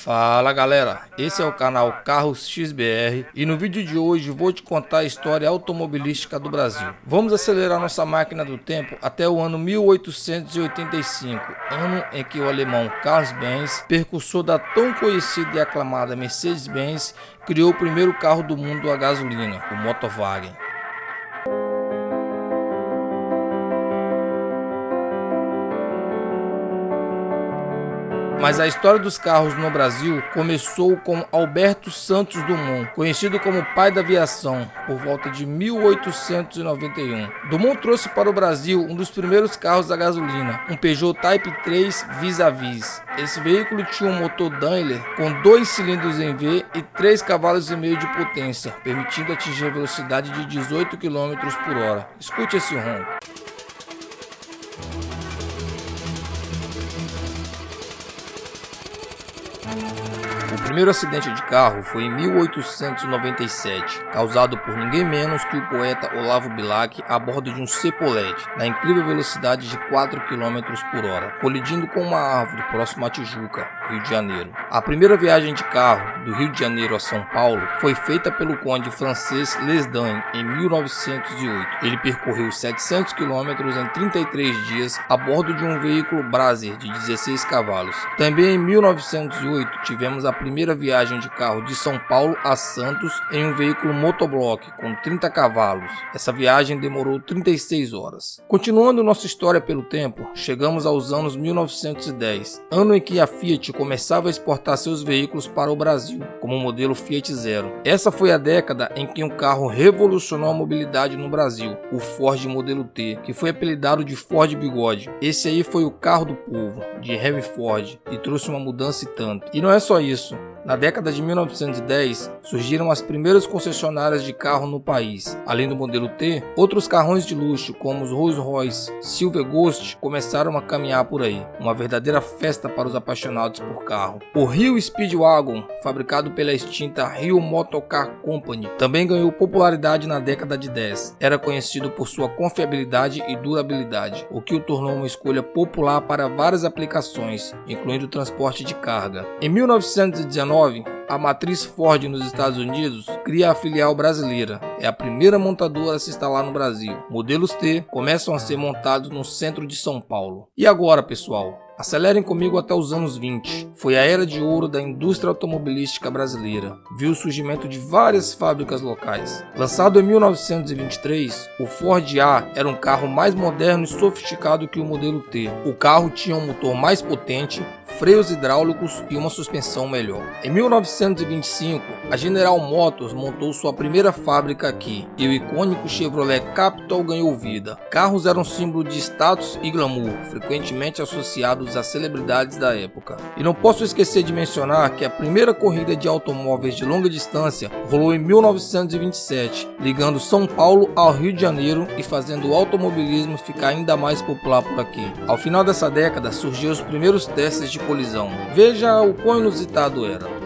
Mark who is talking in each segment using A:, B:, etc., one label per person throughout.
A: Fala galera, esse é o canal Carros XBR e no vídeo de hoje vou te contar a história automobilística do Brasil. Vamos acelerar nossa máquina do tempo até o ano 1885, ano em que o alemão Carl Benz, precursor da tão conhecida e aclamada Mercedes-Benz, criou o primeiro carro do mundo a gasolina, o Motorwagen. Mas a história dos carros no Brasil começou com Alberto Santos Dumont, conhecido como pai da aviação, por volta de 1891. Dumont trouxe para o Brasil um dos primeiros carros a gasolina, um Peugeot Type 3 Vis-a-Vis. Esse veículo tinha um motor Daimler com 2 cilindros em V e 3,5 cavalos de potência, permitindo atingir a velocidade de 18 km por hora. Escute esse ronco. O primeiro acidente de carro foi em 1897, causado por ninguém menos que o poeta Olavo Bilac a bordo de um Chevrolet, na incrível velocidade de 4 km por hora, colidindo com uma árvore próximo a Tijuca, Rio de Janeiro. A primeira viagem de carro do Rio de Janeiro a São Paulo foi feita pelo conde francês Lesdin em 1908. Ele percorreu 700 km em 33 dias a bordo de um veículo Brasser de 16 cavalos. Também em 1908 tivemos a primeira viagem de carro de São Paulo a Santos em um veículo motoblock com 30 cavalos. Essa viagem demorou 36 horas. Continuando nossa história pelo tempo, chegamos aos anos 1910, ano em que a Fiat começava a exportar seus veículos para o Brasil, como o modelo Fiat Zero. Essa foi a década em que um carro revolucionou a mobilidade no Brasil, o Ford modelo T, que foi apelidado de Ford Bigode. Esse aí foi o carro do povo, de Henry Ford, e trouxe uma mudança e tanto. E não é só isso. Na década de 1910, surgiram as primeiras concessionárias de carro no país. Além do modelo T, outros carrões de luxo, como os Rolls-Royce Silver Ghost, começaram a caminhar por aí. Uma verdadeira festa para os apaixonados por carro. O Rio Speedwagon, fabricado pela extinta Rio Motor Car Company, também ganhou popularidade na década de 10. Era conhecido por sua confiabilidade e durabilidade, o que o tornou uma escolha popular para várias aplicações, incluindo o transporte de carga. Em 1919, a matriz Ford nos Estados Unidos cria a filial brasileira. É a primeira montadora a se instalar no Brasil. Modelos T começam a ser montados no centro de São Paulo. E agora, pessoal? Acelerem comigo até os anos 20. Foi a era de ouro da indústria automobilística brasileira. Viu o surgimento de várias fábricas locais. Lançado em 1923, o Ford A era um carro mais moderno e sofisticado que o modelo T. O carro tinha um motor mais potente, freios hidráulicos e uma suspensão melhor. Em 1925, a General Motors montou sua primeira fábrica aqui e o icônico Chevrolet Capitol ganhou vida. Carros eram símbolo de status e glamour, frequentemente associados a celebridades da época. E não posso esquecer de mencionar que a primeira corrida de automóveis de longa distância rolou em 1927, ligando São Paulo ao Rio de Janeiro e fazendo o automobilismo ficar ainda mais popular por aqui. Ao final dessa década surgiram os primeiros testes de colisão. Veja o quão inusitado era.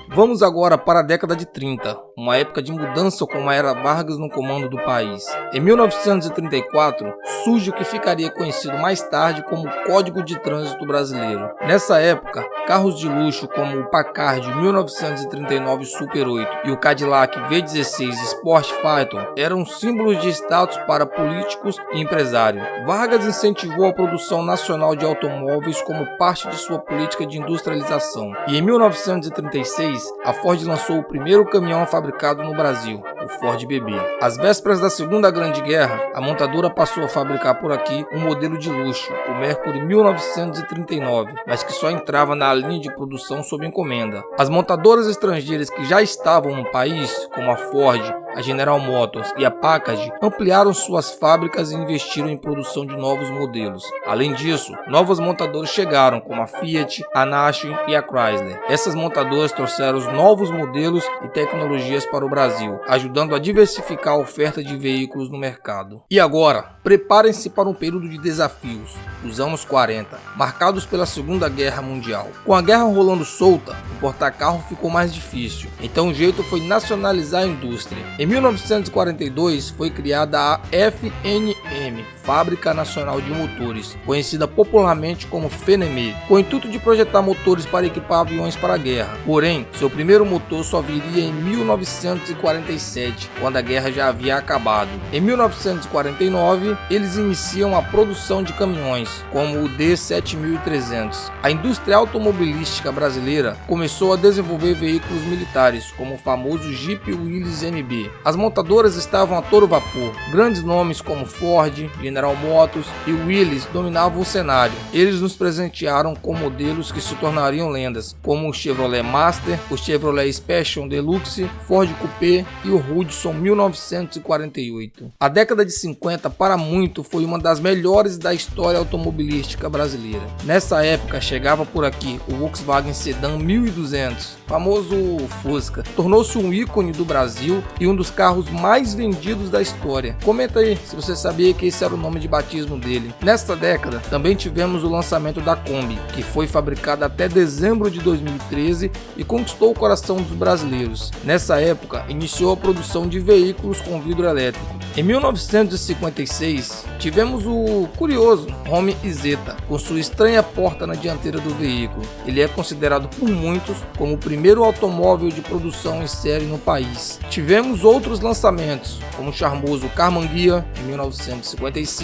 A: Vamos agora para a década de 30, uma época de mudança com a era Vargas no comando do país. Em 1934, surge o que ficaria conhecido mais tarde como Código de Trânsito Brasileiro. Nessa época, carros de luxo como o Packard 1939 Super 8 e o Cadillac V16 Sport Phaeton eram símbolos de status para políticos e empresários. Vargas incentivou a produção nacional de automóveis como parte de sua política de industrialização. E em 1936, a Ford lançou o primeiro caminhão fabricado no Brasil, o Ford BB. Às vésperas da Segunda Grande Guerra, a montadora passou a fabricar por aqui um modelo de luxo, o Mercury 1939, mas que só entrava na linha de produção sob encomenda. As montadoras estrangeiras que já estavam no país, como a Ford, a General Motors e a Packard, ampliaram suas fábricas e investiram em produção de novos modelos. Além disso, novas montadoras chegaram, como a Fiat, a Nash e a Chrysler. Essas montadoras trouxeram os novos modelos e tecnologias para o Brasil, ajudando a diversificar a oferta de veículos no mercado. E agora, preparem-se para um período de desafios, os anos 40, marcados pela Segunda Guerra Mundial. Com a guerra rolando solta, importar carro ficou mais difícil, então o jeito foi nacionalizar a indústria. Em Em 1942 foi criada a FNM, Fábrica Nacional de Motores, conhecida popularmente como FNM, com o intuito de projetar motores para equipar aviões para a guerra. Porém, seu primeiro motor só viria em 1947, quando a guerra já havia acabado. Em 1949, eles iniciam a produção de caminhões, como o D7300. A indústria automobilística brasileira começou a desenvolver veículos militares, como o famoso Jeep Willys MB. As montadoras estavam a todo vapor. Grandes nomes como Ford, General Motors e Willys dominavam o cenário. Eles nos presentearam com modelos que se tornariam lendas, como o Chevrolet Master, o Chevrolet Special Deluxe, Ford Coupé e o Hudson 1948. A década de 50 para muito foi uma das melhores da história automobilística brasileira. Nessa época chegava por aqui o Volkswagen Sedan 1200, famoso Fusca, tornou-se um ícone do Brasil e um dos carros mais vendidos da história. Comenta aí se você sabia que esse era o nome de batismo dele. Nesta década também tivemos o lançamento da Kombi, que foi fabricada até dezembro de 2013 e conquistou o coração dos brasileiros. Nessa época iniciou a produção de veículos com vidro elétrico. Em 1956 tivemos o curioso Home Isetta, com sua estranha porta na dianteira do veículo. Ele é considerado por muitos como o primeiro automóvel de produção em série no país. Tivemos outros lançamentos, como o charmoso Carmanguia em 1955,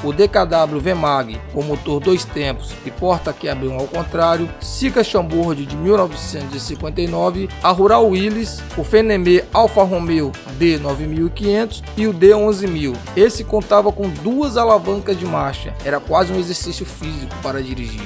A: o DKW V-Mag com motor 2 tempos e porta que abriu ao contrário, Sika Chambord de 1959, a Rural Willys, o FNM Alfa Romeo D9500 e o D11000. Esse contava com 2 alavancas de marcha, era quase um exercício físico para dirigir.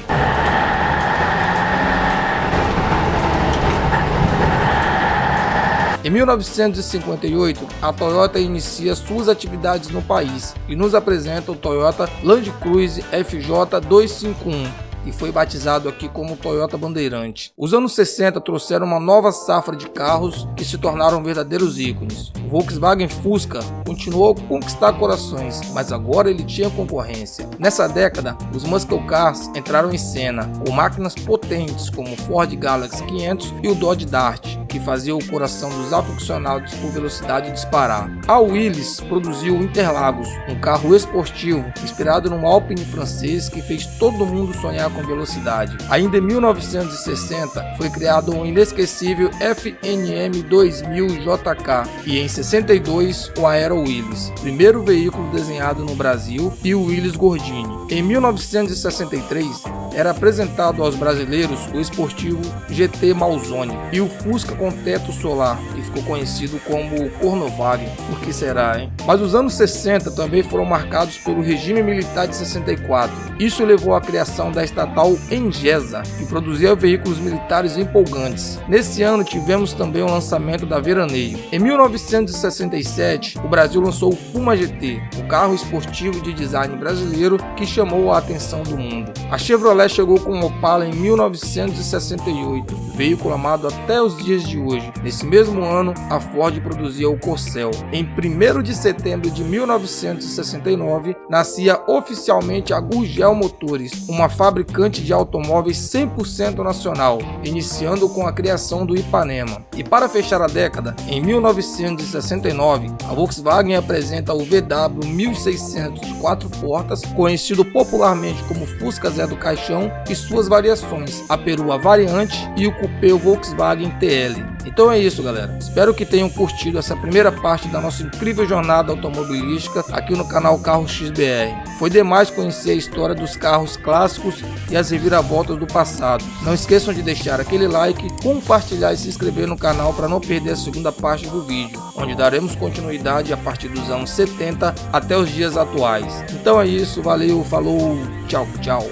A: Em 1958, a Toyota inicia suas atividades no país e nos apresenta o Toyota Land Cruiser FJ251, que foi batizado aqui como Toyota Bandeirante. Os anos 60 trouxeram uma nova safra de carros que se tornaram verdadeiros ícones. O Volkswagen Fusca continuou a conquistar corações, mas agora ele tinha concorrência. Nessa década, os Muscle Cars entraram em cena, com máquinas potentes como o Ford Galaxy 500 e o Dodge Dart, que fazia o coração dos aficionados por velocidade disparar. A Willys produziu o Interlagos, um carro esportivo inspirado num Alpine francês que fez todo mundo sonhar com velocidade. Ainda em 1960 foi criado um inesquecível FNM 2000 JK e em 62 o Aero Willys, primeiro veículo desenhado no Brasil, e o Willys Gordini. Em 1963 era apresentado aos brasileiros o esportivo GT Malzone e o Fusca com teto solar, que ficou conhecido como Cornovagen. Por que será, hein? Mas os anos 60 também foram marcados pelo regime militar de 64. Isso levou à criação da estatal Engesa, que produzia veículos militares empolgantes. Nesse ano tivemos também o lançamento da Veraneio. Em 1967, o Brasil lançou o Puma GT, o carro esportivo de design brasileiro que chamou a atenção do mundo. A Chevrolet chegou com o Opala em 1968, veículo amado até os dias de hoje. Nesse mesmo ano, a Ford produzia o Corcel. Em 1º de setembro de 1969, nascia oficialmente a Gurgel Motores, uma fabricante de automóveis 100% nacional, iniciando com a criação do Ipanema. E para fechar a década, em 1969, a Volkswagen apresenta o VW 1600 de 4 portas, conhecido popularmente como Fusca Zé do Caixão, e suas variações, a perua variante e o cupê Volkswagen TL. Então é isso, galera. Espero que tenham curtido essa primeira parte da nossa incrível jornada automobilística aqui no canal Carros XBR. Foi demais conhecer a história dos carros clássicos e as reviravoltas do passado. Não esqueçam de deixar aquele like, compartilhar e se inscrever no canal para não perder a segunda parte do vídeo, onde daremos continuidade a partir dos anos 70 até os dias atuais. Então é isso, valeu, falou, tchau, tchau.